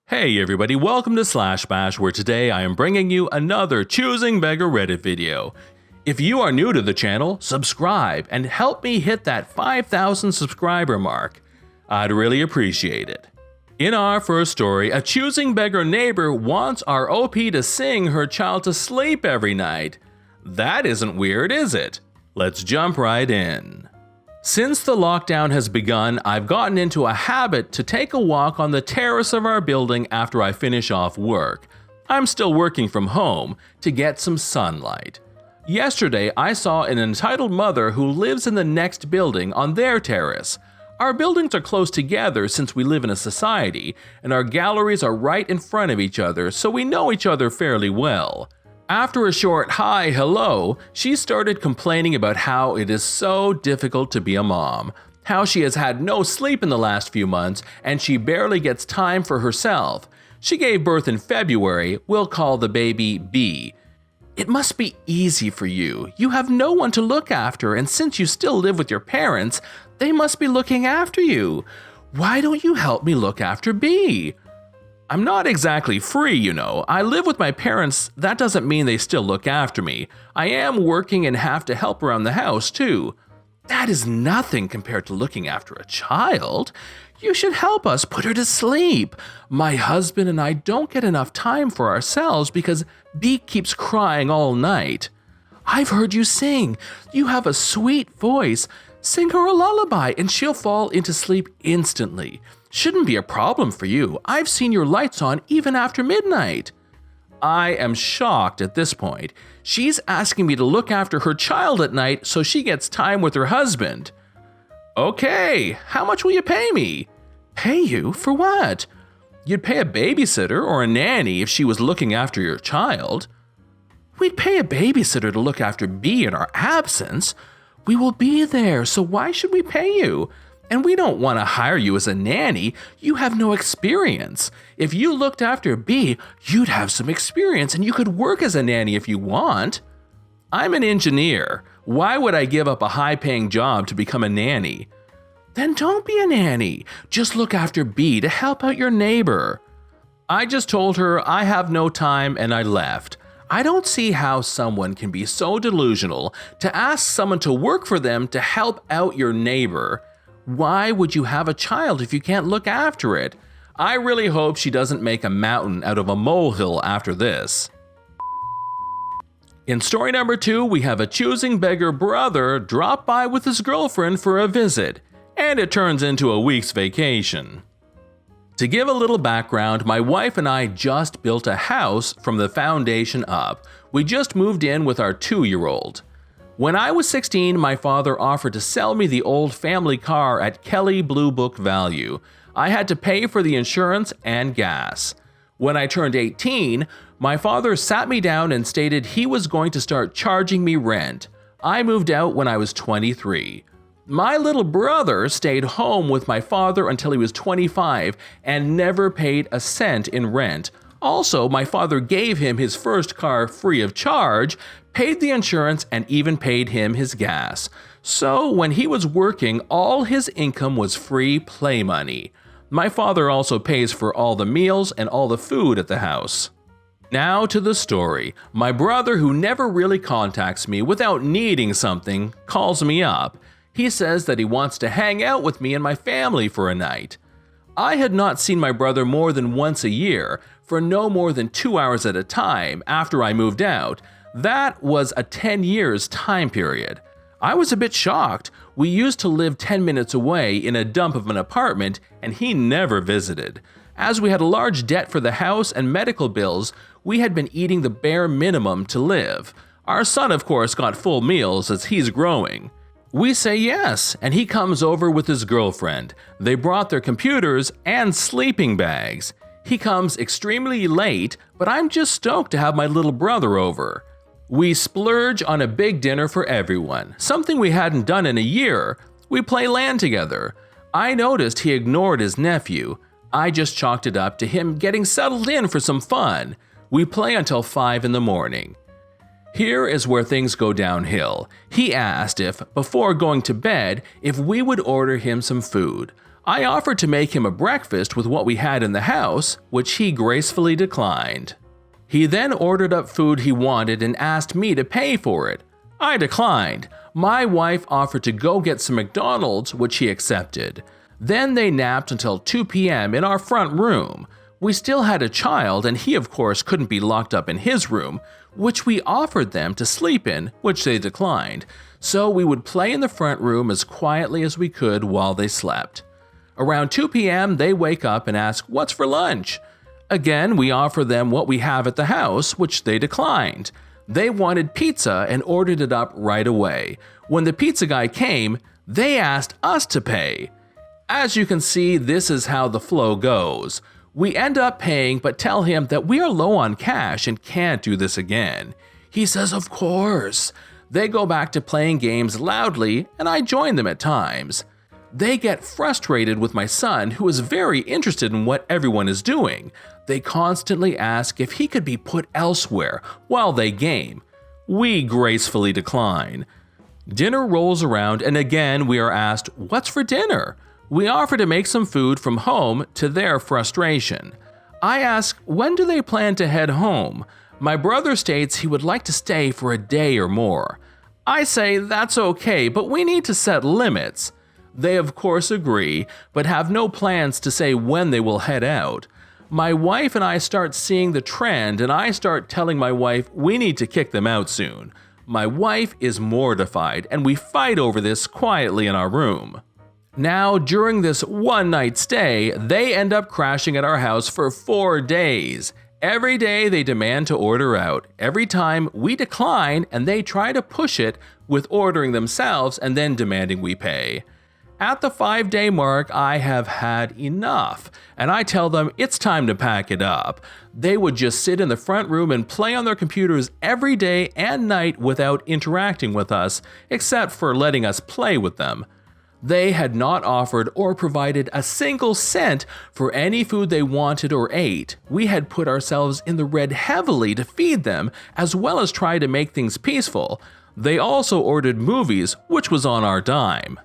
Hey everybody, welcome to Slash Bash, where today I am bringing you another Choosing Beggar Reddit video. If you are new to the channel, subscribe and help me hit that 5,000 subscriber mark. I'd really appreciate it. In our first story, a Choosing Beggar neighbor wants our OP to sing her child to sleep every night. That isn't weird, is it? Let's jump right in. Since the lockdown has begun, I've gotten into a habit to take a walk on the terrace of our building after I finish off work. I'm still working from home to get some sunlight. Yesterday, I saw an entitled mother who lives in the next building on their terrace. Our buildings are close together since we live in a society, and our galleries are right in front of each other, so we know each other fairly well. After a short hi, hello, she started complaining about how it is so difficult to be a mom, how she has had no sleep in the last few months and she barely gets time for herself. She gave birth in February, we'll call the baby B. It must be easy for you. You have no one to look after, and since you still live with your parents, they must be looking after you. Why don't you help me look after B? I'm not exactly free, you know. I live with my parents. That doesn't mean they still look after me. I am working and have to help around the house, too. That is nothing compared to looking after a child. You should help us put her to sleep. My husband and I don't get enough time for ourselves because B keeps crying all night. I've heard you sing. You have a sweet voice. Sing her a lullaby and she'll fall into sleep instantly. Shouldn't be a problem for you. I've seen your lights on even after midnight. I am shocked at this point. She's asking me to look after her child at night so she gets time with her husband. Okay, how much will you pay me? Pay you? For what? You'd pay a babysitter or a nanny if she was looking after your child. We'd pay a babysitter to look after B in our absence. We will be there, so why should we pay you? And we don't want to hire you as a nanny. You have no experience. If you looked after B, you'd have some experience and you could work as a nanny if you want. I'm an engineer. Why would I give up a high-paying job to become a nanny? Then don't be a nanny. Just look after B to help out your neighbor. I just told her I have no time and I left. I don't see how someone can be so delusional to ask someone to work for them to help out your neighbor. Why would you have a child if you can't look after it? I really hope she doesn't make a mountain out of a molehill after this. In story number 2, we have a Choosing Beggar brother drop by with his girlfriend for a visit, and it turns into a week's vacation. To give a little background, my wife and I just built a house from the foundation up. We just moved in with our 2-year-old. When I was 16, my father offered to sell me the old family car at Kelly Blue Book value. I had to pay for the insurance and gas. When I turned 18, my father sat me down and stated he was going to start charging me rent. I moved out when I was 23. My little brother stayed home with my father until he was 25 and never paid a cent in rent. Also, my father gave him his first car free of charge, paid the insurance, and even paid him his gas. So when he was working, all his income was free play money. My father also pays for all the meals and all the food at the house. Now to the story. My brother, who never really contacts me without needing something, calls me up. He says that he wants to hang out with me and my family for a night. I had not seen my brother more than once a year, for no more than 2 hours at a time after I moved out. That was a 10 years time period. I was a bit shocked. We used to live 10 minutes away in a dump of an apartment, and he never visited. As we had a large debt for the house and medical bills, we had been eating the bare minimum to live. Our son, of course, got full meals as he's growing. We say yes, and he comes over with his girlfriend. They brought their computers and sleeping bags. He comes extremely late, but I'm just stoked to have my little brother over. We splurge on a big dinner for everyone, something we hadn't done in a year. We play LAN together. I noticed he ignored his nephew. I just chalked it up to him getting settled in for some fun. We play until 5 in the morning. Here is where things go downhill. He asked if, before going to bed, if we would order him some food. I offered to make him a breakfast with what we had in the house, which he gracefully declined. He then ordered up food he wanted and asked me to pay for it. I declined. My wife offered to go get some McDonald's, which he accepted. Then they napped until 2 p.m. in our front room. We still had a child, and he of course couldn't be locked up in his room, which we offered them to sleep in, which they declined. So we would play in the front room as quietly as we could while they slept. Around 2 p.m. they wake up and ask, "What's for lunch?" Again, we offer them what we have at the house, which they declined. They wanted pizza and ordered it up right away. When the pizza guy came, they asked us to pay. As you can see, this is how the flow goes. We end up paying but tell him that we are low on cash and can't do this again. He says, "Of course." They go back to playing games loudly, and I join them at times. They get frustrated with my son, who is very interested in what everyone is doing. They constantly ask if he could be put elsewhere while they game. We gracefully decline. Dinner rolls around, and again we are asked, "What's for dinner?" We offer to make some food from home to their frustration. I ask, when do they plan to head home? My brother states he would like to stay for a day or more. I say that's okay, but we need to set limits. They of course agree, but have no plans to say when they will head out. My wife and I start seeing the trend, and I start telling my wife we need to kick them out soon. My wife is mortified, and we fight over this quietly in our room. Now, during this one-night stay, they end up crashing at our house for 4 days. Every day they demand to order out. Every time we decline, and they try to push it with ordering themselves and then demanding we pay. At the 5-day mark, I have had enough, and I tell them it's time to pack it up. They would just sit in the front room and play on their computers every day and night without interacting with us, except for letting us play with them. They had not offered or provided a single cent for any food they wanted or ate. We had put ourselves in the red heavily to feed them, as well as try to make things peaceful. They also ordered movies, which was on our dime.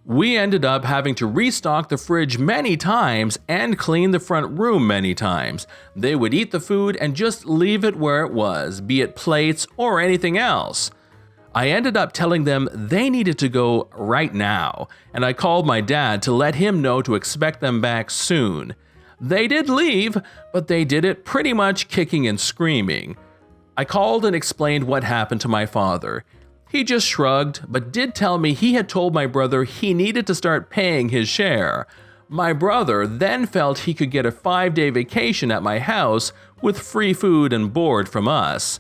We ended up having to restock the fridge many times and clean the front room many times. They would eat the food and just leave it where it was, be it plates or anything else. I ended up telling them they needed to go right now, and I called my dad to let him know to expect them back soon. They did leave, but they did it pretty much kicking and screaming. I called and explained what happened to my father. He just shrugged, but did tell me he had told my brother he needed to start paying his share. My brother then felt he could get a 5-day vacation at my house with free food and board from us.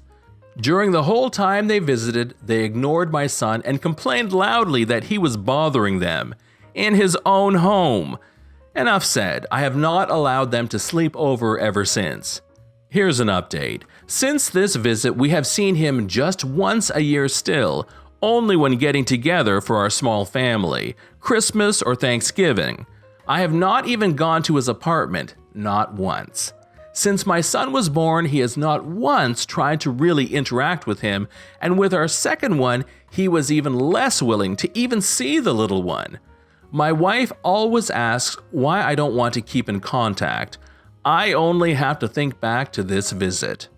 During the whole time they visited, they ignored my son and complained loudly that he was bothering them in his own home. Enough said, I have not allowed them to sleep over ever since. Here's an update. Since this visit, we have seen him just once a year still, only when getting together for our small family, Christmas or Thanksgiving. I have not even gone to his apartment, not once. Since my son was born, he has not once tried to really interact with him, and with our second one, he was even less willing to even see the little one. My wife always asks why I don't want to keep in contact. I only have to think back to this visit.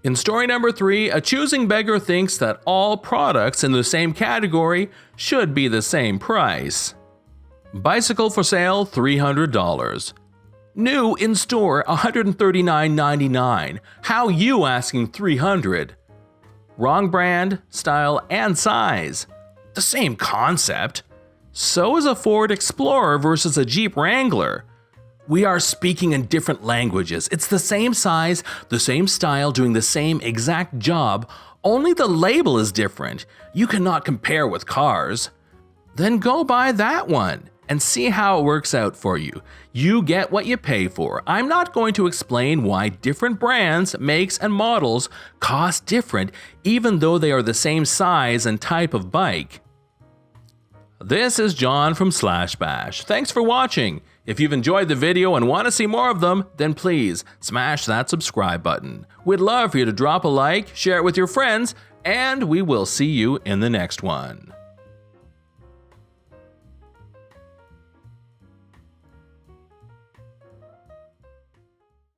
In story number 3, A Choosing Beggar thinks that all products in the same category should be the same price. Bicycle for sale, $300. New in store, $139.99. How you asking $300? Wrong brand, style, and size. The same concept. So is a Ford Explorer versus a Jeep Wrangler. We are speaking in different languages. It's the same size, the same style, doing the same exact job, only the label is different. You cannot compare with cars. Then go buy that one and see how it works out for you. You get what you pay for. I'm not going to explain why different brands, makes, and models cost different, even though they are the same size and type of bike. This is John from /bash. Thanks for watching. If you've enjoyed the video and want to see more of them, then please smash that subscribe button. We'd love for you to drop a like, share it with your friends, and we will see you in the next one.